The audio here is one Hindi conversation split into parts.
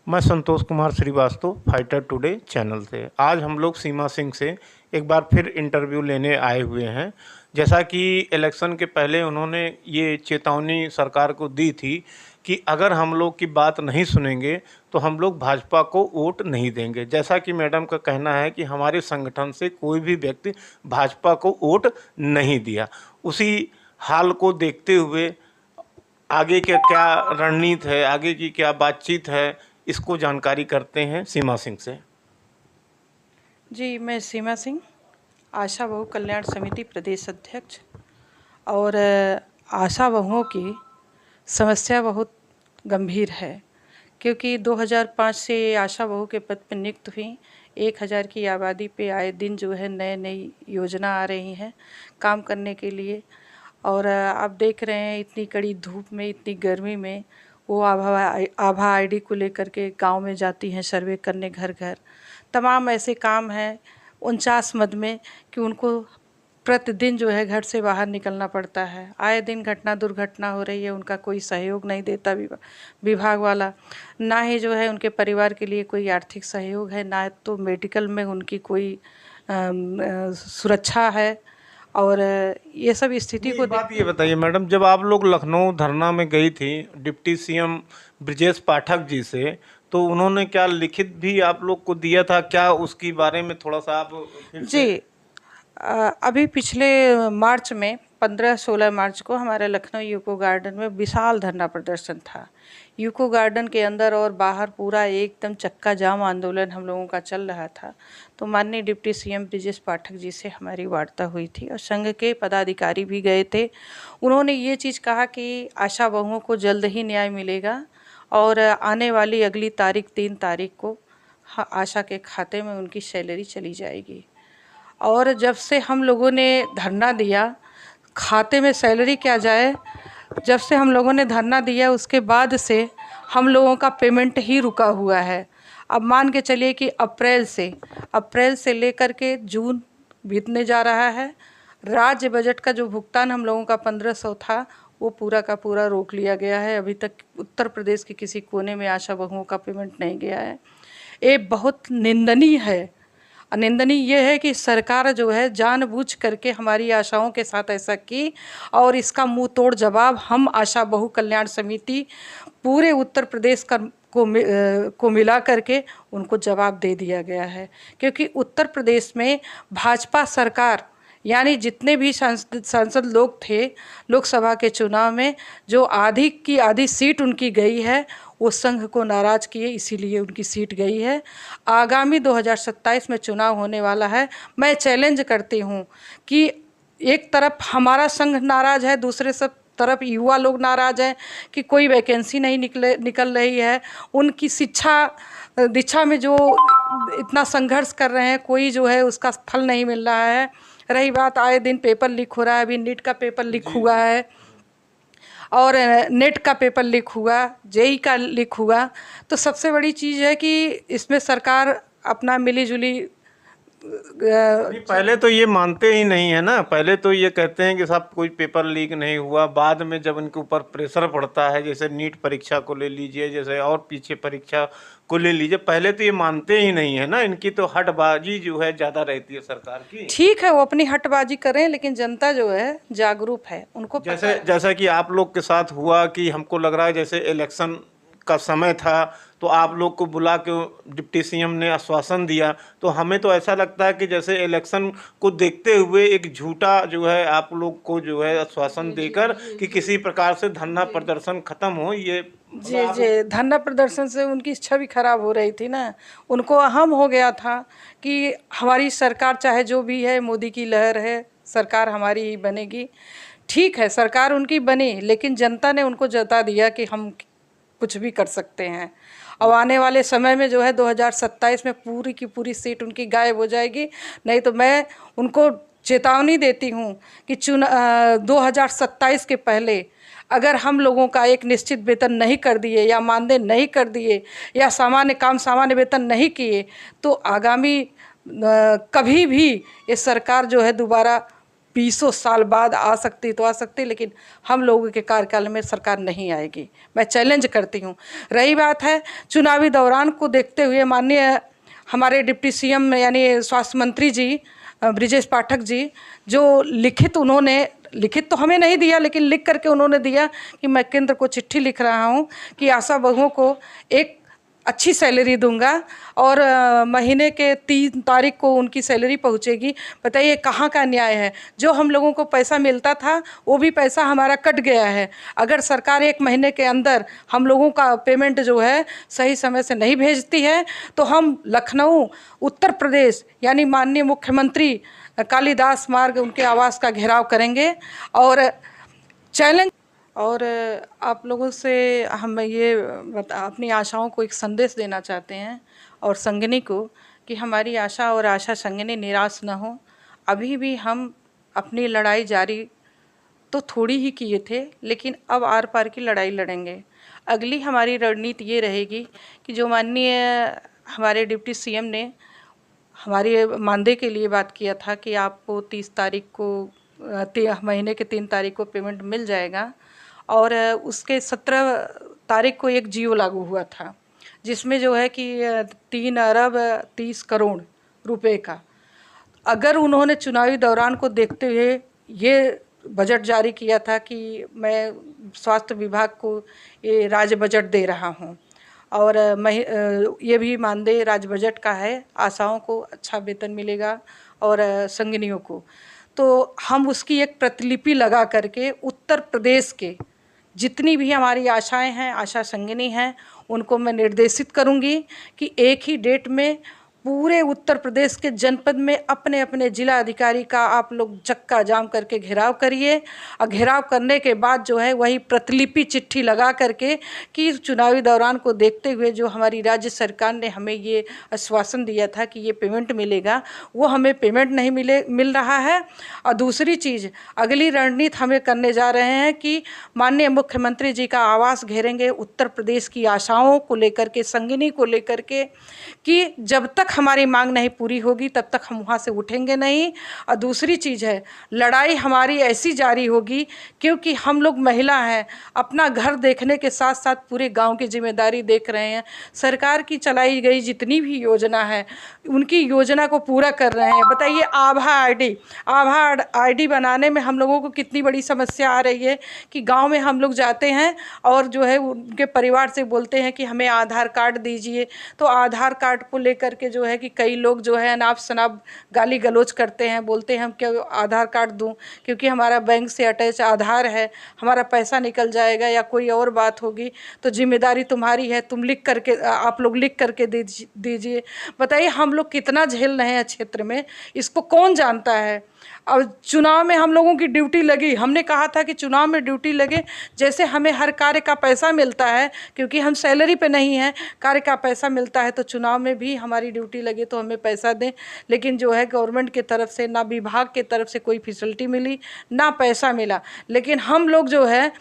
मैं Santosh Kumar Srivastava fighter today channel से। आज हम लोग सीमा सिंह से एक बार फिर इंटरव्यू लेने आए हुए हैं। जैसा कि इलेक्शन के पहले उन्होंने ये चेतावनी सरकार को दी थी कि अगर हम लोग की बात नहीं सुनेंगे तो हम लोग भाजपा को वोट नहीं देंगे। जैसा कि मैडम का कहना है कि हमारे संगठन से कोई भी व्यक्ति भाजपा को वोट नहीं दिया। उसी हाल को देखते हुए आगे के क्या रणनीति है, आगे की क्या बातचीत है, इसको जानकारी करते हैं सीमा सिंह से। जी, मैं सीमा सिंह, आशा बहु कल्याण समिति प्रदेश अध्यक्ष। और आशा बहुओं की समस्या बहुत गंभीर है, क्योंकि 2005 से आशा बहू के पद पर नियुक्त हुई। 1000 की आबादी पे आए दिन जो है नई योजना आ रही हैं काम करने के लिए। और आप देख रहे हैं इतनी कड़ी धूप में, इतनी गर्मी में वो आभा आईडी को लेकर के गांव में जाती हैं सर्वे करने घर घर। तमाम ऐसे काम हैं 49 मद में कि उनको प्रतिदिन जो है घर से बाहर निकलना पड़ता है। आए दिन दुर्घटना हो रही है, उनका कोई सहयोग नहीं देता विभाग वाला। ना ही जो है उनके परिवार के लिए कोई आर्थिक सहयोग है, ना तो मेडिकल में उनकी कोई सुरक्षा है। और ये सब स्थिति को बात ये बताइए मैडम, जब आप लोग लखनऊ धरना में गई थी डिप्टी सीएम ब्रजेश पाठक जी से, तो उन्होंने क्या लिखित भी आप लोग को दिया था क्या? उसकी बारे में थोड़ा सा आप जी, अभी पिछले मार्च में 15-16 मार्च को हमारे लखनऊ यूको गार्डन में विशाल धरना प्रदर्शन था। यूको गार्डन के अंदर और बाहर पूरा एकदम चक्का जाम आंदोलन हम लोगों का चल रहा था। तो माननीय डिप्टी सीएम ब्रजेश पाठक जी से हमारी वार्ता हुई थी और संघ के पदाधिकारी भी गए थे। उन्होंने ये चीज़ कहा कि आशा बहुओं को जल्द ही न्याय मिलेगा और आने वाली अगली तारीख 3 तारीख को आशा के खाते में उनकी सैलरी चली जाएगी। और जब से हम लोगों ने धरना दिया, खाते में सैलरी क्या जाए, जब से हम लोगों ने धरना दिया उसके बाद से हम लोगों का पेमेंट ही रुका हुआ है। अब मान के चलिए कि अप्रैल से लेकर के जून बीतने जा रहा है। राज्य बजट का जो भुगतान हम लोगों का 1500 था वो पूरा का पूरा रोक लिया गया है। अभी तक उत्तर प्रदेश के किसी कोने में आशा बहुओं का पेमेंट नहीं गया है। ये बहुत निंदनीय है। निंदनीय ये है कि सरकार जो है जानबूझ करके हमारी आशाओं के साथ ऐसा की और इसका मुंह तोड़ जवाब हम आशा बहु कल्याण समिति पूरे उत्तर प्रदेश को मिला करके उनको जवाब दे दिया गया है। क्योंकि उत्तर प्रदेश में भाजपा सरकार यानी जितने भी सांसद लोग थे लोकसभा के चुनाव में, जो आधी की आधी सीट उनकी गई है वो संघ को नाराज़ किए, इसीलिए उनकी सीट गई है। आगामी 2027 में चुनाव होने वाला है। मैं चैलेंज करती हूँ कि एक तरफ हमारा संघ नाराज़ है, दूसरे सब तरफ युवा लोग नाराज़ हैं कि कोई वैकेंसी नहीं निकल रही है। उनकी शिक्षा दीक्षा में जो इतना संघर्ष कर रहे हैं, कोई जो है उसका फल नहीं मिल रहा है। रही बात आए दिन पेपर लीक हो रहा है, अभी नीट का पेपर लीक हुआ है और नेट का पेपर लीक हुआ, जेई का लीक हुआ। तो सबसे बड़ी चीज़ है कि इसमें सरकार अपना मिली-जुली पहले तो ये मानते ही नहीं है ना। पहले तो ये कहते हैं कि साहब कोई पेपर लीक नहीं हुआ। बाद में जब इनके ऊपर प्रेशर पड़ता है, जैसे नीट परीक्षा को ले लीजिए, जैसे और पीछे परीक्षा को ले लीजिए, पहले तो ये मानते ही नहीं है ना। इनकी तो हटबाजी जो है ज़्यादा रहती है सरकार की। ठीक है, वो अपनी हटबाजी करें, लेकिन जनता जो है जागरूक है, उनको जैसा कि आप लोग के साथ हुआ कि हमको लग रहा है जैसे इलेक्शन का समय था तो आप लोग को बुला के डिप्टी सीएम ने आश्वासन दिया, तो हमें तो ऐसा लगता है कि जैसे इलेक्शन को देखते हुए एक झूठा जो है आप लोग को जो है आश्वासन देकर कि किसी प्रकार से धरना प्रदर्शन खत्म हो। ये जी, धरना प्रदर्शन से उनकी छवि खराब हो रही थी ना। उनको अहम हो गया था कि हमारी सरकार चाहे जो भी है, मोदी की लहर है, सरकार हमारी ही बनेगी। ठीक है, सरकार उनकी बनी, लेकिन जनता ने उनको जता दिया कि हम कुछ भी कर सकते हैं। अब आने वाले समय में जो है 2027 में पूरी की पूरी सीट उनकी गायब हो जाएगी। नहीं तो मैं उनको चेतावनी देती हूँ कि 2027 के पहले अगर हम लोगों का एक निश्चित वेतन नहीं कर दिए या मानदेय नहीं कर दिए या सामान्य वेतन नहीं किए, तो आगामी कभी भी ये सरकार जो है दोबारा बीसों साल बाद आ सकती तो आ सकती, लेकिन हम लोगों के कार्यकाल में सरकार नहीं आएगी। मैं चैलेंज करती हूँ। रही बात है चुनावी दौरान को देखते हुए माननीय हमारे डिप्टी सीएम यानी स्वास्थ्य मंत्री जी ब्रिजेश पाठक जी, जो लिखित तो हमें नहीं दिया, लेकिन लिख करके उन्होंने दिया कि मैं केंद्र को चिट्ठी लिख रहा हूँ कि आशा बहुओं को एक अच्छी सैलरी दूंगा और महीने के 3 तारीख को उनकी सैलरी पहुंचेगी। बताइए कहाँ का न्याय है? जो हम लोगों को पैसा मिलता था वो भी पैसा हमारा कट गया है। अगर सरकार 1 महीने के अंदर हम लोगों का पेमेंट जो है सही समय से नहीं भेजती है तो हम लखनऊ उत्तर प्रदेश यानी माननीय मुख्यमंत्री कालिदास मार्ग उनके आवास का घेराव करेंगे और चैलेंज। और आप लोगों से हम ये अपनी आशाओं को एक संदेश देना चाहते हैं और संगिनी को कि हमारी आशा और आशा संगिनी निराश न हो। अभी भी हम अपनी लड़ाई जारी तो थोड़ी ही किए थे, लेकिन अब आर पार की लड़ाई लड़ेंगे। अगली हमारी रणनीति ये रहेगी कि जो माननीय हमारे डिप्टी सीएम ने हमारे मानदेय के लिए बात किया था कि आपको 30 तारीख को महीने के 3 तारीख को पेमेंट मिल जाएगा, और उसके 17 तारीख को एक जियो लागू हुआ था जिसमें जो है कि 3 अरब 30 करोड़ रुपए का, अगर उन्होंने चुनावी दौरान को देखते हुए ये बजट जारी किया था कि मैं स्वास्थ्य विभाग को ये राज्य बजट दे रहा हूँ और ये भी मानदेय राज्य बजट का है, आशाओं को अच्छा वेतन मिलेगा और संगिनियों को, तो हम उसकी एक प्रतिलिपि लगा करके उत्तर प्रदेश के जितनी भी हमारी आशाएं हैं, आशा संगिनी हैं, उनको मैं निर्देशित करूंगी कि एक ही डेट में पूरे उत्तर प्रदेश के जनपद में अपने अपने जिला अधिकारी का आप लोग चक्का जाम करके घेराव करिए और घेराव करने के बाद जो है वही प्रतिलिपि चिट्ठी लगा करके कि चुनावी दौरान को देखते हुए जो हमारी राज्य सरकार ने हमें ये आश्वासन दिया था कि ये पेमेंट मिलेगा, वो हमें पेमेंट नहीं मिल रहा है। और दूसरी चीज़, अगली रणनीति हमें करने जा रहे हैं कि माननीय मुख्यमंत्री जी का आवास घेरेंगे उत्तर प्रदेश की आशाओं को लेकर के, संगिनी को लेकर के, कि जब तक हमारी मांग नहीं पूरी होगी तब तक हम वहाँ से उठेंगे नहीं। और दूसरी चीज़ है, लड़ाई हमारी ऐसी जारी होगी क्योंकि हम लोग महिला हैं, अपना घर देखने के साथ साथ पूरे गांव की जिम्मेदारी देख रहे हैं। सरकार की चलाई गई जितनी भी योजना है उनकी योजना को पूरा कर रहे हैं। बताइए आभा आईडी बनाने में हम लोगों को कितनी बड़ी समस्या आ रही है कि गाँव में हम लोग जाते हैं और जो है उनके परिवार से बोलते हैं कि हमें आधार कार्ड दीजिए, तो आधार कार्ड को लेकर के जो है कि कई लोग जो है अनाप शनाप गाली गलौज करते हैं, बोलते हैं हम क्या आधार कार्ड दूं क्योंकि हमारा बैंक से अटैच आधार है, हमारा पैसा निकल जाएगा या कोई और बात होगी तो जिम्मेदारी तुम्हारी है, तुम लिख करके आप लोग लिख करके दीजिए। बताइए हम लोग कितना झेल रहे हैं क्षेत्र में, इसको कौन जानता है। अब चुनाव में हम लोगों की ड्यूटी लगी, हमने कहा था कि चुनाव में ड्यूटी लगे, जैसे हमें हर कार्य का पैसा मिलता है क्योंकि हम सैलरी पे नहीं हैं, कार्य का पैसा मिलता है, तो चुनाव में भी हमारी ड्यूटी लगे तो हमें पैसा दें। लेकिन जो है गवर्नमेंट की तरफ से ना विभाग की तरफ से कोई फैसिलिटी मिली ना पैसा मिला। लेकिन हम लोग जो है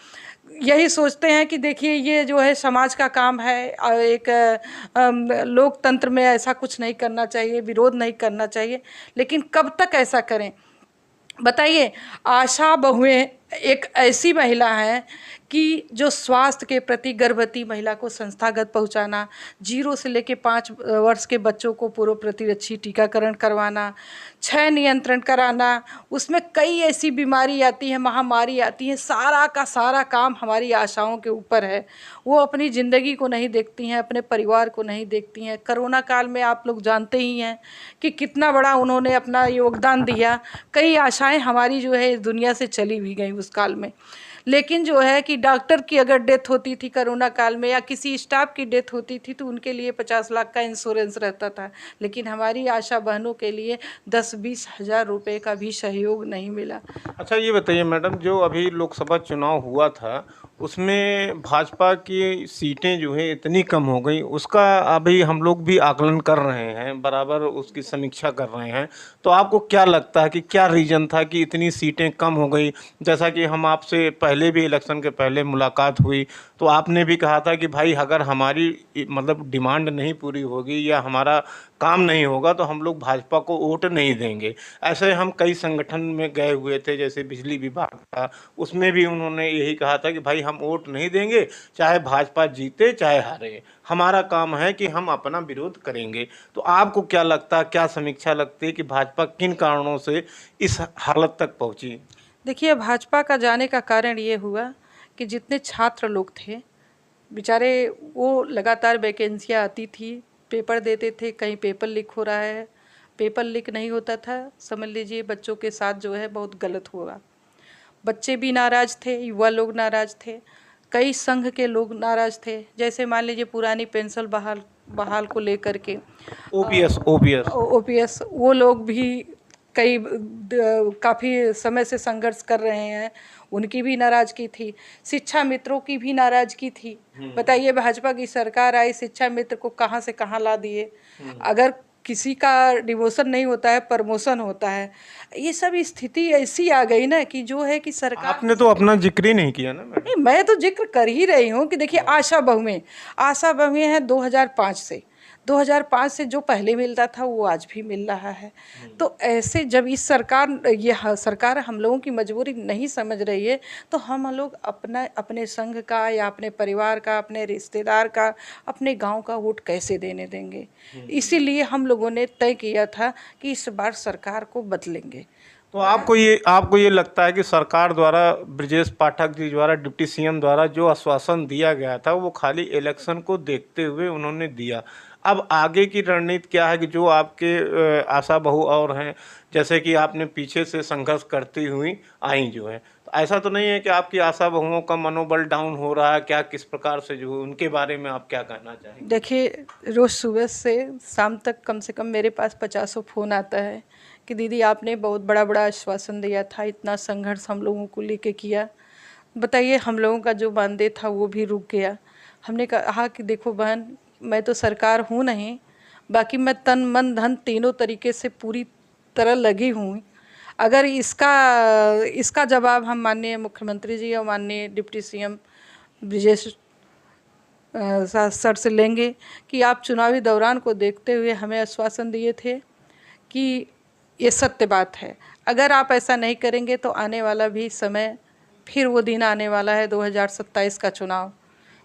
यही सोचते हैं कि देखिए ये जो है समाज का काम है, एक लोकतंत्र में ऐसा कुछ नहीं करना चाहिए, विरोध नहीं करना चाहिए, लेकिन कब तक ऐसा करें। बताइए आशा बहुएं एक ऐसी महिला है कि जो स्वास्थ्य के प्रति गर्भवती महिला को संस्थागत पहुंचाना, 0 से लेकर 5 वर्ष के बच्चों को पूर्व प्रतिरक्षी टीकाकरण करवाना, क्षय नियंत्रण कराना, उसमें कई ऐसी बीमारी आती है, महामारी आती है, सारा का सारा काम हमारी आशाओं के ऊपर है। वो अपनी ज़िंदगी को नहीं देखती हैं, अपने परिवार को नहीं देखती हैं। कोरोना काल में आप लोग जानते ही हैं कि कितना बड़ा उन्होंने अपना योगदान दिया। कई आशाएं हमारी जो है इस दुनिया से चली भी गई उस काल में। लेकिन जो है कि डॉक्टर की अगर डेथ होती थी कोरोना काल में या किसी स्टाफ की डेथ होती थी तो उनके लिए 50 लाख का इंश्योरेंस रहता था, लेकिन हमारी आशा बहनों के लिए 10-20 हज़ार रुपये का भी सहयोग नहीं मिला। अच्छा ये बताइए मैडम, जो अभी लोकसभा चुनाव हुआ था उसमें भाजपा की सीटें जो है इतनी कम हो गई, उसका अभी हम लोग भी आकलन कर रहे हैं, बराबर उसकी समीक्षा कर रहे हैं। तो आपको क्या लगता है कि क्या रीज़न था कि इतनी सीटें कम हो गई? जैसा कि हम आपसे पहले भी इलेक्शन के पहले मुलाकात हुई, तो आपने भी कहा था कि भाई अगर हमारी मतलब डिमांड नहीं पूरी होगी या हमारा काम नहीं होगा तो हम लोग भाजपा को वोट नहीं देंगे। ऐसे हम कई संगठन में गए हुए थे, जैसे बिजली विभाग था, उसमें भी उन्होंने यही कहा था कि भाई हम वोट नहीं देंगे, चाहे भाजपा जीते चाहे हारे, हमारा काम है कि हम अपना विरोध करेंगे। तो आपको क्या लगता है, क्या समीक्षा लगती है कि भाजपा किन कारणों से इस हालत तक पहुंची? देखिए, भाजपा का जाने का कारण ये हुआ कि जितने छात्र लोग थे बेचारे, वो लगातार वैकेंसियाँ आती थी, पेपर देते थे, कहीं पेपर लीक हो रहा है, पेपर लीक नहीं होता था, समझ लीजिए बच्चों के साथ जो है बहुत गलत हुआ। बच्चे भी नाराज़ थे, युवा लोग नाराज़ थे, कई संघ के लोग नाराज़ थे। जैसे मान लीजिए पुरानी पेंशन बहाल बहाल को लेकर के ओपीएस ओपीएस। ओपीएस, वो लोग भी कई काफ़ी समय से संघर्ष कर रहे हैं, उनकी भी नाराज़गी थी। शिक्षा मित्रों की भी नाराज़गी थी। बताइए, भाजपा की सरकार आई, शिक्षा मित्र को कहाँ से कहाँ ला दिए। अगर किसी का डिमोशन नहीं होता है, प्रमोशन होता है। ये सब स्थिति ऐसी आ गई ना कि जो है कि सरकार, आपने तो अपना जिक्र ही नहीं किया ना मैडम। नहीं, मैं तो जिक्र कर ही रही हूँ कि देखिए, आशा बहुएं हैं 2005 से। 2005 से जो पहले मिलता था वो आज भी मिल रहा है। तो ऐसे जब इस सरकार हम लोगों की मजबूरी नहीं समझ रही है, तो हम लोग अपने संघ का या अपने परिवार का, अपने रिश्तेदार का, अपने गांव का वोट कैसे देने देंगे। इसीलिए हम लोगों ने तय किया था कि इस बार सरकार को बदलेंगे। तो आपको ये लगता है कि सरकार द्वारा, ब्रजेश पाठक जी द्वारा, डिप्टी सीएम द्वारा जो आश्वासन दिया गया था वो खाली इलेक्शन को देखते हुए उन्होंने दिया? अब आगे की रणनीति क्या है कि जो आपके आशा बहू और हैं, जैसे कि आपने पीछे से संघर्ष करती हुई आई जो है, तो ऐसा तो नहीं है कि आपकी आशा बहुओं का मनोबल डाउन हो रहा है? क्या, किस प्रकार से जो उनके बारे में आप क्या कहना चाहेंगे? देखिए, रोज़ सुबह से शाम तक कम से कम मेरे पास 50 फ़ोन आता है कि दीदी आपने बहुत बड़ा बड़ा आश्वासन दिया था, इतना संघर्ष हम लोगों को लेके किया, बताइए हम लोगों का जो मानदेय था वो भी रुक गया। हमने कहा कि देखो बहन, मैं तो सरकार हूँ नहीं, बाकी मैं तन मन धन तीनों तरीके से पूरी तरह लगी हूँ। अगर इसका जवाब हम माननीय मुख्यमंत्री जी और माननीय डिप्टी सीएम ब्रिजेश सर से लेंगे कि आप चुनावी दौरान को देखते हुए हमें आश्वासन दिए थे कि ये सत्य बात है, अगर आप ऐसा नहीं करेंगे तो आने वाला भी समय, फिर वो दिन आने वाला है 2027 का चुनाव,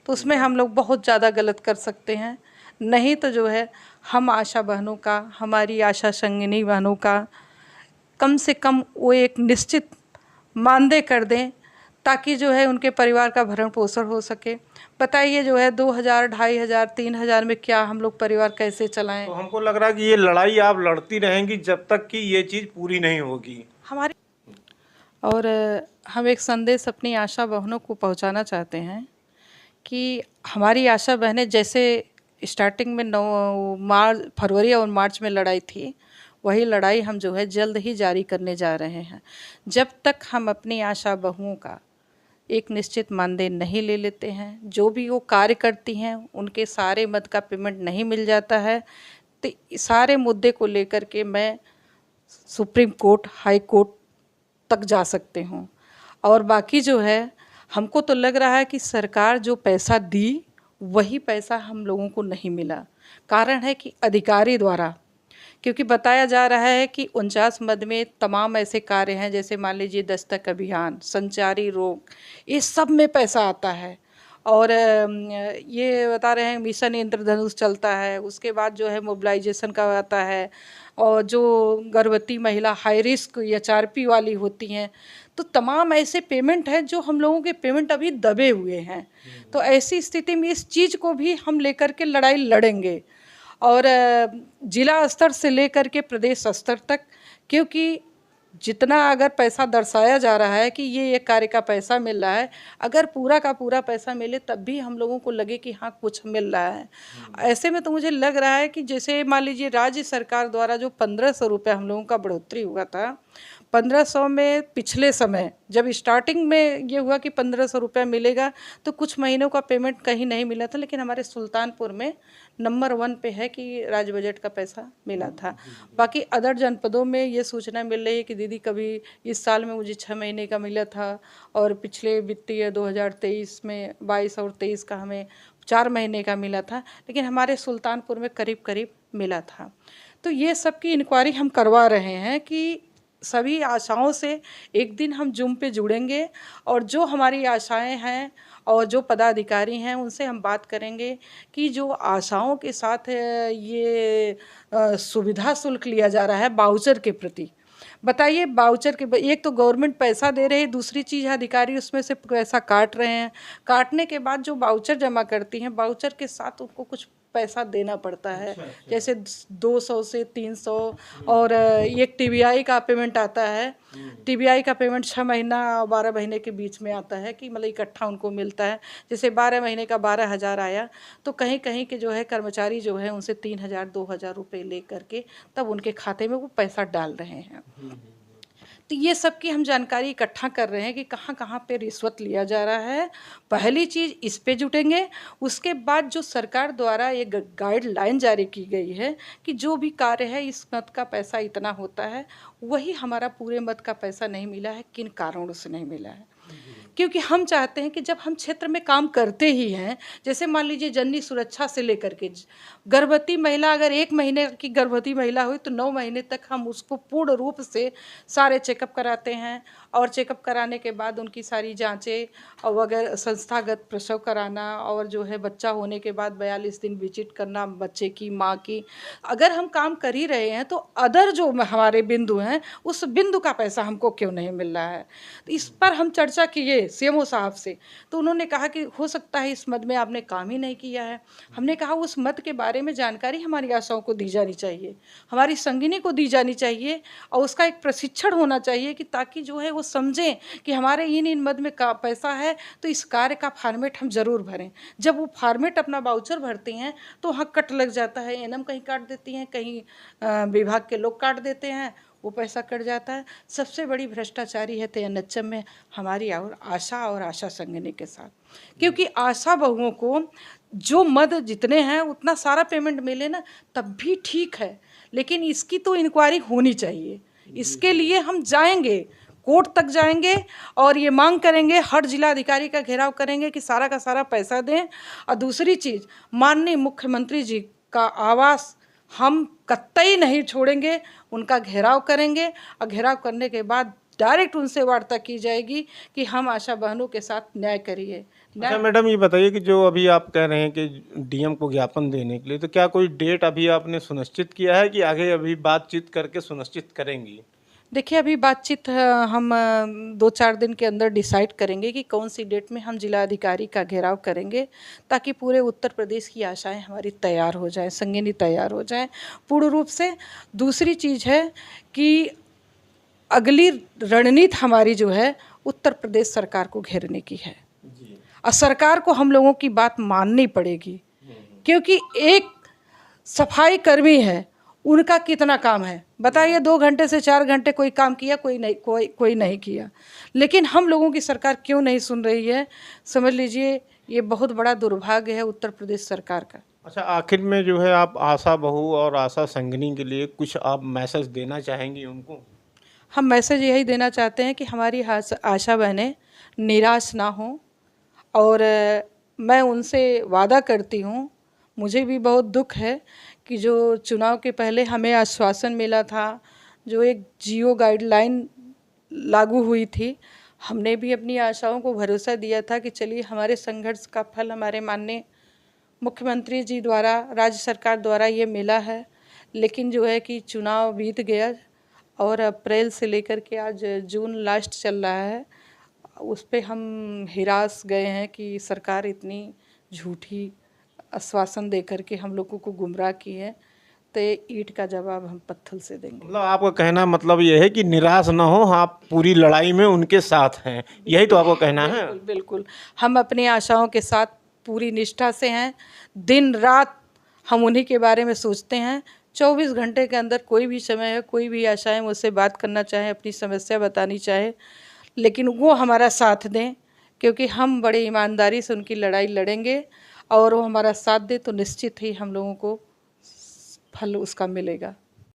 तो उसमें हम लोग बहुत ज़्यादा गलत कर सकते हैं। नहीं तो जो है, हम आशा बहनों का, हमारी आशा संगिनी बहनों का कम से कम वो एक निश्चित मानदेय कर दें, ताकि जो है उनके परिवार का भरण पोषण हो सके। बताइए जो है 2000, 2500, 3000 में क्या हम लोग परिवार कैसे चलाएं। तो हमको लग रहा है कि ये लड़ाई आप लड़ती रहेंगी जब तक कि ये चीज़ पूरी नहीं होगी। हमारी और हम एक संदेश अपनी आशा बहनों को पहुंचाना चाहते हैं कि हमारी आशा बहनें जैसे स्टार्टिंग में फरवरी और मार्च में लड़ाई थी, वही लड़ाई हम जो है जल्द ही जारी करने जा रहे हैं। जब तक हम अपनी आशा बहुओं का एक निश्चित मानदेय नहीं ले लेते हैं, जो भी वो कार्य करती हैं उनके सारे मद का पेमेंट नहीं मिल जाता है, तो सारे मुद्दे को लेकर के मैं सुप्रीम कोर्ट, हाई कोर्ट तक जा सकते हूँ। और बाकी जो है, हमको तो लग रहा है कि सरकार जो पैसा दी वही पैसा हम लोगों को नहीं मिला। कारण है कि अधिकारी द्वारा, क्योंकि बताया जा रहा है कि 49 मद में तमाम ऐसे कार्य हैं, जैसे मान लीजिए दस्तक अभियान, संचारी रोग, इस सब में पैसा आता है। और ये बता रहे हैं मिशन इंद्रधनुष चलता है, उसके बाद जो है मोबिलाइजेशन का आता है, और जो गर्भवती महिला हाई रिस्क या HRP वाली होती हैं, तो तमाम ऐसे पेमेंट हैं जो हम लोगों के पेमेंट अभी दबे हुए हैं। तो ऐसी स्थिति में इस चीज़ को भी हम लेकर के लड़ाई लड़ेंगे, और जिला स्तर से लेकर के प्रदेश स्तर तक, क्योंकि जितना अगर पैसा दर्शाया जा रहा है कि ये कार्य का पैसा मिल रहा है, अगर पूरा का पूरा पैसा मिले तब भी हम लोगों को लगे कि हाँ कुछ मिल रहा है। ऐसे में तो मुझे लग रहा है कि जैसे मान लीजिए राज्य सरकार द्वारा जो 1500 रुपये हम लोगों का बढ़ोतरी हुआ था, 1500 में पिछले समय जब स्टार्टिंग में ये हुआ कि 1500 रुपया मिलेगा तो कुछ महीनों का पेमेंट कहीं नहीं मिला था, लेकिन हमारे सुल्तानपुर में नंबर 1 पे है कि राज्य बजट का पैसा मिला था। बाकी अदर जनपदों में ये सूचना मिल रही है कि दीदी कभी इस साल में मुझे 6 महीने का मिला था और पिछले वित्तीय 2023 में 22 और 23 का हमें 4 महीने का मिला था, लेकिन हमारे सुल्तानपुर में करीब करीब मिला था। तो ये सब की इंक्वायरी हम करवा रहे हैं कि सभी आशाओं से एक दिन हम जूम पे जुड़ेंगे और जो हमारी आशाएं हैं और जो पदाधिकारी हैं उनसे हम बात करेंगे कि जो आशाओं के साथ ये सुविधा शुल्क लिया जा रहा है बाउचर के प्रति, बताइए बाउचर के एक तो गवर्नमेंट पैसा दे रही है, दूसरी चीज़ अधिकारी उसमें से पैसा काट रहे हैं। काटने के बाद जो बाउचर जमा करती हैं, बाउचर के साथ उनको कुछ पैसा देना पड़ता है। जैसे 200 से 300 और एक टीबीआई का पेमेंट आता है। टीबीआई का पेमेंट 6 महीना और 12 महीने के बीच में आता है कि मतलब इकट्ठा उनको मिलता है। जैसे 12 महीने का 12,000 आया तो कहीं कहीं के जो है कर्मचारी जो है उनसे 3,000 2,000 रुपये ले करके तब उनके खाते में वो पैसा डाल रहे हैं। तो ये सब की हम जानकारी इकट्ठा कर रहे हैं कि कहाँ कहाँ पे रिश्वत लिया जा रहा है। पहली चीज़ इस पे जुटेंगे, उसके बाद जो सरकार द्वारा एक गाइडलाइन जारी की गई है कि जो भी कार्य है इस मद का पैसा इतना होता है, वही हमारा पूरे मद का पैसा नहीं मिला है, किन कारणों से नहीं मिला है। क्योंकि हम चाहते हैं कि जब हम क्षेत्र में काम करते ही हैं, जैसे मान लीजिए जननी सुरक्षा से लेकर के गर्भवती महिला, अगर 1 महीने की गर्भवती महिला हुई तो 9 महीने तक हम उसको पूर्ण रूप से सारे चेकअप कराते हैं और चेकअप कराने के बाद उनकी सारी जांचें और वगैरह संस्थागत प्रसव कराना और जो है बच्चा होने के बाद 42 दिन विजिट करना बच्चे की माँ की। अगर हम काम कर ही रहे हैं तो अदर जो हमारे बिंदु हैं उस बिंदु का पैसा हमको क्यों नहीं मिल रहा है। तो इस पर हम चर्चा किए सीएमओ साहब से, तो उन्होंने कहा कि हो सकता है इस मद में आपने काम ही नहीं किया है। हमने कहा उस मद के बारे में जानकारी हमारी आशाओं को दी जानी चाहिए, हमारी संगिनी को दी जानी चाहिए और उसका एक प्रशिक्षण होना चाहिए कि ताकि जो है वो समझें कि हमारे इन मद में का पैसा है तो इस कार्य का फॉर्मेट हम ज़रूर भरें। जब वो फॉर्मेट अपना बाउचर भरते हैं तो वहाँ कट लग जाता है, एनएम कहीं काट देती हैं, कहीं विभाग के लोग काट देते हैं, वो पैसा कट जाता है। सबसे बड़ी भ्रष्टाचारी है TNHM में हमारी और आशा संगिनी के साथ, क्योंकि आशा बहुओं को जो मद जितने हैं उतना सारा पेमेंट मिले ना तब भी ठीक है, लेकिन इसकी तो इंक्वायरी होनी चाहिए। इसके लिए हम जाएंगे, कोर्ट तक जाएंगे और ये मांग करेंगे, हर जिला अधिकारी का घेराव करेंगे कि सारा का सारा पैसा दें। और दूसरी चीज़, माननीय मुख्यमंत्री जी का आवास हम कतई नहीं छोड़ेंगे, उनका घेराव करेंगे और घेराव करने के बाद डायरेक्ट उनसे वार्ता की जाएगी कि हम आशा बहनों के साथ न्याय करिए। अच्छा मैडम, ये बताइए कि जो अभी आप कह रहे हैं कि डीएम को ज्ञापन देने के लिए, तो क्या कोई डेट अभी आपने सुनिश्चित किया है कि आगे अभी बातचीत करके सुनिश्चित करेंगी? देखिए अभी बातचीत हम 2-4 दिन के अंदर डिसाइड करेंगे कि कौन सी डेट में हम जिला अधिकारी का घेराव करेंगे, ताकि पूरे उत्तर प्रदेश की आशाएं हमारी तैयार हो जाएं, संगिनी तैयार हो जाएं पूर्ण रूप से। दूसरी चीज़ है कि अगली रणनीति हमारी जो है उत्तर प्रदेश सरकार को घेरने की है और सरकार को हम लोगों की बात माननी पड़ेगी, क्योंकि एक सफाई कर्मी है, उनका कितना काम है बताइए। 2 घंटे से 4 घंटे कोई काम किया, कोई नहीं किया। लेकिन हम लोगों की सरकार क्यों नहीं सुन रही है, समझ लीजिए ये बहुत बड़ा दुर्भाग्य है उत्तर प्रदेश सरकार का। अच्छा, आखिर में जो है आप आशा बहू और आशा संगिनी के लिए कुछ आप मैसेज देना चाहेंगी उनको? हम मैसेज यही देना चाहते हैं कि हमारी आशा बहनें निराश ना हों और मैं उनसे वादा करती हूँ, मुझे भी बहुत दुख है कि जो चुनाव के पहले हमें आश्वासन मिला था, जो एक जियो गाइडलाइन लागू हुई थी, हमने भी अपनी आशाओं को भरोसा दिया था कि चलिए हमारे संघर्ष का फल हमारे माननीय मुख्यमंत्री जी द्वारा, राज्य सरकार द्वारा ये मिला है। लेकिन जो है कि चुनाव बीत गया और अप्रैल से लेकर के आज जून लास्ट चल रहा है, उस पे हम हिरास गए हैं कि सरकार इतनी झूठी आश्वासन दे करके हम लोगों को गुमराह की है, तो ईंट का जवाब हम पत्थर से देंगे। मतलब आपका कहना मतलब ये है कि निराश ना हो, आप पूरी लड़ाई में उनके साथ हैं, यही तो आपको कहना है? बिल्कुल बिल्कुल, हम अपनी आशाओं के साथ पूरी निष्ठा से हैं, दिन रात हम उन्हीं के बारे में सोचते हैं 24 घंटे के अंदर कोई भी समय है, कोई भी आशाएं मुझसे बात करना चाहे, अपनी समस्या बतानी चाहे, लेकिन वो हमारा साथ दें, क्योंकि हम बड़े ईमानदारी से उनकी लड़ाई लड़ेंगे और वो हमारा साथ दे तो निश्चित ही हम लोगों को फल उसका मिलेगा।